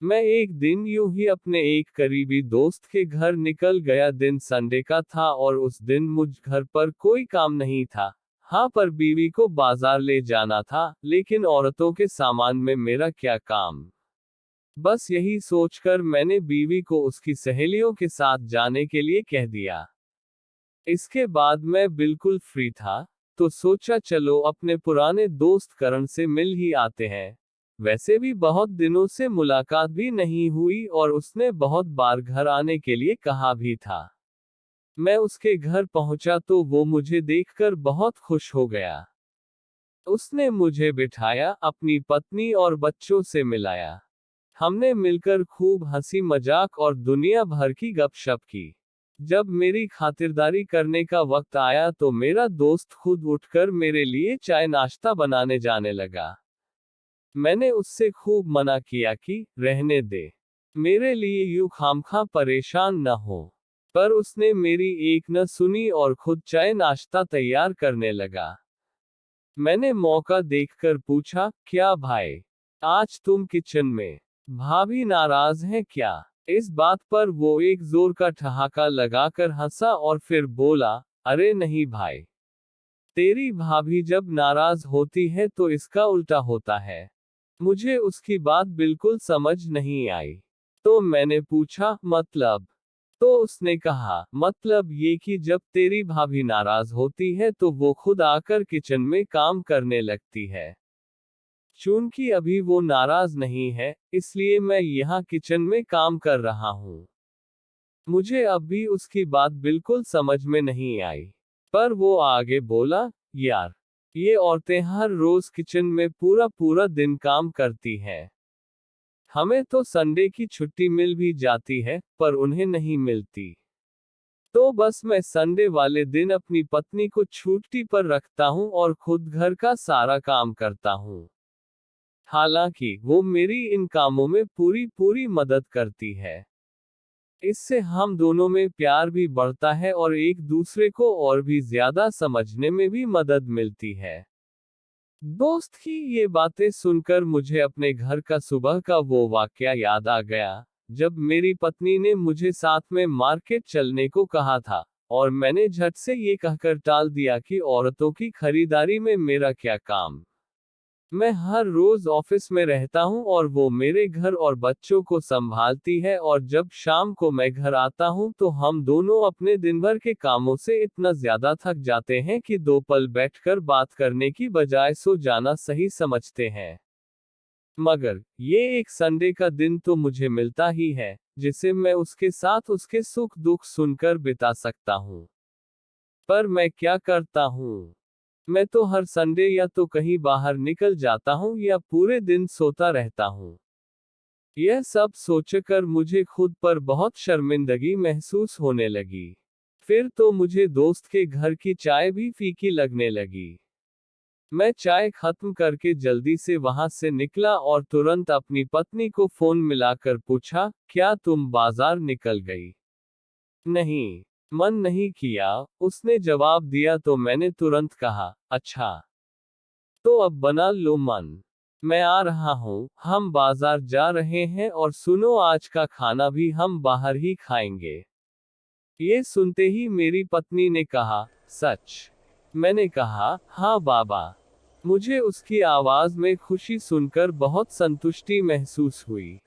मैं एक दिन यूं ही अपने एक करीबी दोस्त के घर निकल गया। दिन संडे का था और उस दिन मुझ घर पर कोई काम नहीं था। हाँ, पर बीवी को बाजार ले जाना था, लेकिन औरतों के सामान में मेरा क्या काम। बस यही सोचकर मैंने बीवी को उसकी सहेलियों के साथ जाने के लिए कह दिया। इसके बाद मैं बिल्कुल फ्री था, तो सोचा चलो अपने पुराने दोस्त करण से मिल ही आते हैं। वैसे भी बहुत दिनों से मुलाकात भी नहीं हुई और उसने बहुत बार घर आने के लिए कहा भी था। मैं उसके घर पहुंचा तो वो मुझे देखकर बहुत खुश हो गया। उसने मुझे बिठाया, अपनी पत्नी और बच्चों से मिलाया। हमने मिलकर खूब हंसी मजाक और दुनिया भर की गपशप की। जब मेरी खातिरदारी करने का वक्त आया तो मेरा दोस्त खुद उठकर मेरे लिए चाय नाश्ता बनाने जाने लगा। मैंने उससे खूब मना किया कि रहने दे, मेरे लिए यूं खामखा परेशान न हो। पर उसने मेरी एक न सुनी और खुद चाय नाश्ता तैयार करने लगा। मैंने मौका देखकर पूछा, क्या भाई, आज तुम किचन में? भाभी नाराज हैं क्या? इस बात पर वो एक जोर का ठहाका लगाकर हंसा और फिर बोला, अरे नहीं भाई, तेरी भाभी जब नाराज होती है तो इसका उल्टा होता है। मुझे उसकी बात बिल्कुल समझ नहीं आई। तो मैंने पूछा, मतलब? तो उसने कहा, मतलब ये कि जब तेरी भाभी नाराज होती है तो वो खुद आकर किचन में काम करने लगती है। चूंकि अभी वो नाराज नहीं है, इसलिए मैं यहाँ किचन में काम कर रहा हूँ। मुझे अब भी उसकी बात बिल्कुल समझ में नहीं आई। पर वो आगे बोला, यार, ये औरतें हर रोज किचन में पूरा पूरा दिन काम करती हैं। हमें तो संडे की छुट्टी मिल भी जाती है, पर उन्हें नहीं मिलती। तो बस मैं संडे वाले दिन अपनी पत्नी को छुट्टी पर रखता हूँ और खुद घर का सारा काम करता हूँ। हालांकि वो मेरी इन कामों में पूरी पूरी मदद करती है। इससे हम दोनों में प्यार भी बढ़ता है और एक दूसरे को और भी ज्यादा समझने में भी मदद मिलती है। दोस्त की ये बातें सुनकर मुझे अपने घर का सुबह का वो वाकया याद आ गया, जब मेरी पत्नी ने मुझे साथ में मार्केट चलने को कहा था, और मैंने झट से ये कहकर टाल दिया कि औरतों की खरीदारी में मेरा क्या काम। मैं हर रोज ऑफिस में रहता हूँ और वो मेरे घर और बच्चों को संभालती है, और जब शाम को मैं घर आता हूँ तो हम दोनों अपने दिन भर के कामों से इतना ज्यादा थक जाते हैं कि दो पल बैठकर बात करने की बजाय सो जाना सही समझते हैं। मगर ये एक संडे का दिन तो मुझे मिलता ही है, जिसे मैं उसके साथ उसके सुख दुख सुनकर बिता सकता हूँ। पर मैं क्या करता हूँ? मैं तो हर संडे या तो कहीं बाहर निकल जाता हूँ या पूरे दिन सोता रहता हूँ। यह सब सोचकर मुझे खुद पर बहुत शर्मिंदगी महसूस होने लगी। फिर तो मुझे दोस्त के घर की चाय भी फीकी लगने लगी। मैं चाय खत्म करके जल्दी से वहां से निकला और तुरंत अपनी पत्नी को फोन मिलाकर पूछा, क्या तुम बाजार निकल गई? नहीं, मन नहीं किया, उसने जवाब दिया। तो मैंने तुरंत कहा, अच्छा, तो अब बना लो मन। मैं आ रहा हूँ, हम बाजार जा रहे हैं और सुनो, आज का खाना भी हम बाहर ही खाएंगे। ये सुनते ही मेरी पत्नी ने कहा, सच? मैंने कहा, हाँ बाबा। मुझे उसकी आवाज में खुशी सुनकर बहुत संतुष्टि महसूस हुई।